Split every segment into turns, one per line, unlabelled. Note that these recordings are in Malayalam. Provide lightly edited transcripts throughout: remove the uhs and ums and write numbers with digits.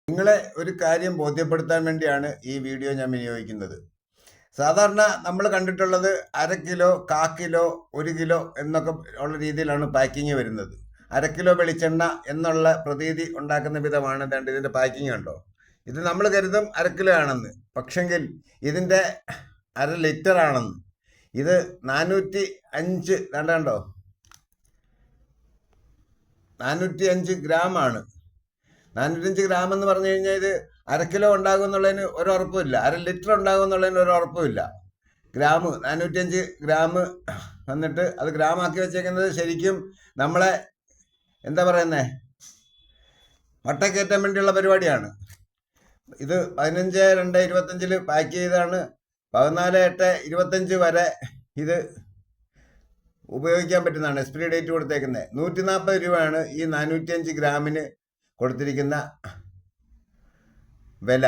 നിങ്ങളെ ഒരു കാര്യം ബോധ്യപ്പെടുത്താൻ വേണ്ടിയാണ് ഈ വീഡിയോ ഞാൻ വിനിയോഗിക്കുന്നത്. സാധാരണ നമ്മൾ കണ്ടിട്ടുള്ളത് 1/2 കിലോ, 1/4 കിലോ, 1 കിലോ എന്നൊക്കെ ഉള്ള രീതിയിലാണ് പാക്കിങ് വരുന്നത്. 1/2 കിലോ വെളിച്ചെണ്ണ എന്നുള്ള പ്രതീതി ഉണ്ടാക്കുന്ന വിധമാണ് ഇതിൻ്റെ പാക്കിങ് കണ്ടോ. ഇത് നമ്മൾ കരുതും 1/2 കിലോ ആണെന്ന്, പക്ഷെങ്കിൽ ഇതിൻ്റെ 1/2 ലിറ്റർ ആണെന്ന്. ഇത് 405 കണ്ടോ, 405 ഗ്രാമാണ്. 405 ഗ്രാം എന്ന് പറഞ്ഞു കഴിഞ്ഞാൽ ഇത് 1/2 കിലോ ഉണ്ടാകും എന്നുള്ളതിന് ഒരു ഉറപ്പുമില്ല, 1/2 ലിറ്റർ ഉണ്ടാകും എന്നുള്ളതിന് ഒരു ഉറപ്പുമില്ല. ഗ്രാം 405 ഗ്രാം വന്നിട്ട് അത് ഗ്രാമാക്കി വെച്ചേക്കുന്നത് ശരിക്കും നമ്മളെ എന്താ പറയുന്നേ, വട്ടക്കയറ്റാൻ വേണ്ടിയുള്ള പരിപാടിയാണ്. ഇത് 15/2/25 പാക്ക് ചെയ്താണ്. 14/8/25 വരെ ഇത് ഉപയോഗിക്കാൻ പറ്റുന്നതാണ് എക്സ്പിരി ഡേറ്റ് കൊടുത്തേക്കുന്നത്. 140 രൂപയാണ് ഈ 405 ഗ്രാമിന് കൊടുത്തിരിക്കുന്ന വില.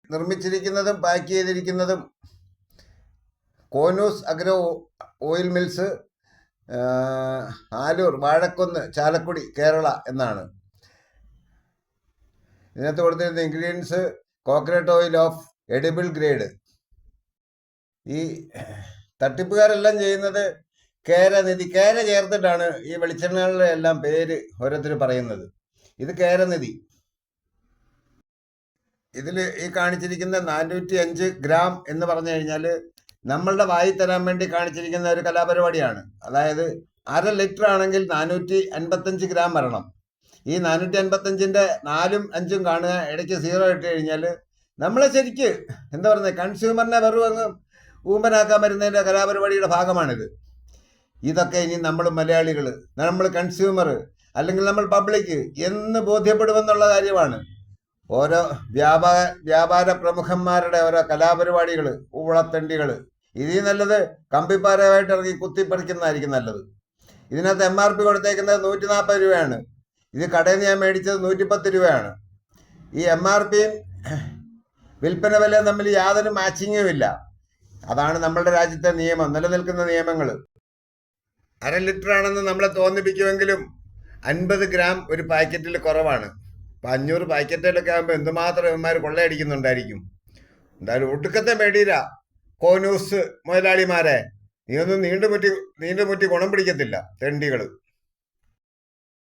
നിർമ്മിച്ചിരിക്കുന്നതും പാക്ക് ചെയ്തിരിക്കുന്നതും Konoos agro oil mills, Aloor, Vazhakkunnu, Chalakudy, Kerala എന്നാണ്. ഇതിനകത്ത് കൊടുത്തിരുന്ന ingredients coconut oil of edible grade. ഈ തട്ടിപ്പുകാരെല്ലാം ചെയ്യുന്നത് കേരനിധി, കേര ചേർത്തിട്ടാണ് ഈ വെളിച്ചെണ്ണകളുടെ എല്ലാം പേര് ഓരോരുത്തർ പറയുന്നത്. ഇത് കേരനിധി. ഇതിൽ ഈ കാണിച്ചിരിക്കുന്ന 405 ഗ്രാം എന്ന് പറഞ്ഞു കഴിഞ്ഞാൽ നമ്മളുടെ വായി തരാൻ വേണ്ടി കാണിച്ചിരിക്കുന്ന ഒരു കലാപരിപാടിയാണ്. അതായത് 1/2 ലിറ്റർ ആണെങ്കിൽ 455 ഗ്രാം വരണം. ഈ 455ൻ്റെ 4ഉം 5ഉം കാണുക, ഇടയ്ക്ക് 0 ഇട്ട് കഴിഞ്ഞാൽ നമ്മളെ ശരിക്ക് എന്താ പറയുന്നത്, കൺസ്യൂമറിനെ വെറും അങ്ങ് ഊമ്പനാക്കാൻ വരുന്നതിൻ്റെ കലാപരിപാടിയുടെ ഭാഗമാണിത്. ഇതൊക്കെ ഇനി നമ്മൾ മലയാളികൾ, നമ്മൾ കൺസ്യൂമർ അല്ലെങ്കിൽ നമ്മൾ പബ്ലിക് എന്ന് ബോധ്യപ്പെടുമെന്നുള്ള കാര്യമാണ്. ഓരോ വ്യാപാര പ്രമുഖന്മാരുടെ ഓരോ കലാപരിപാടികൾ, ഊളത്തണ്ടികൾ. ഇതിൽ നല്ലത് കമ്പിപ്പാരമായിട്ട് ഇറങ്ങി കുത്തിപ്പറിക്കുന്നതായിരിക്കും നല്ലത്. ഇതിനകത്ത് MRP കൊടുത്തേക്കുന്നത് 140 രൂപയാണ്. ഇത് കടയിൽ നിന്ന് ഞാൻ മേടിച്ചത് 110 രൂപയാണ്. ഈ MRPയും വിൽപ്പന വിലയും തമ്മിൽ യാതൊരു മാച്ചിങ്ങും ഇല്ല. അതാണ് നമ്മളുടെ രാജ്യത്തെ നിയമം, നിലനിൽക്കുന്ന നിയമങ്ങൾ. 1/2 ലിറ്റർ ആണെന്ന് നമ്മളെ തോന്നിപ്പിക്കുമെങ്കിലും 50 ഗ്രാം ഒരു പാക്കറ്റിൽ കുറവാണ്. അപ്പം 500 പാക്കറ്റിലൊക്കെ ആകുമ്പോൾ എന്തുമാത്രം ഇവന്മാർ കൊള്ളയടിക്കുന്നുണ്ടായിരിക്കും. എന്തായാലും ഒടുക്കത്തെ മേടിയില്ല കോനൂസ് മുതലാളിമാരെ. നീ ഒന്നും നീണ്ടുമുറ്റി ഗുണം പിടിക്കത്തില്ല, തെണ്ടികൾ.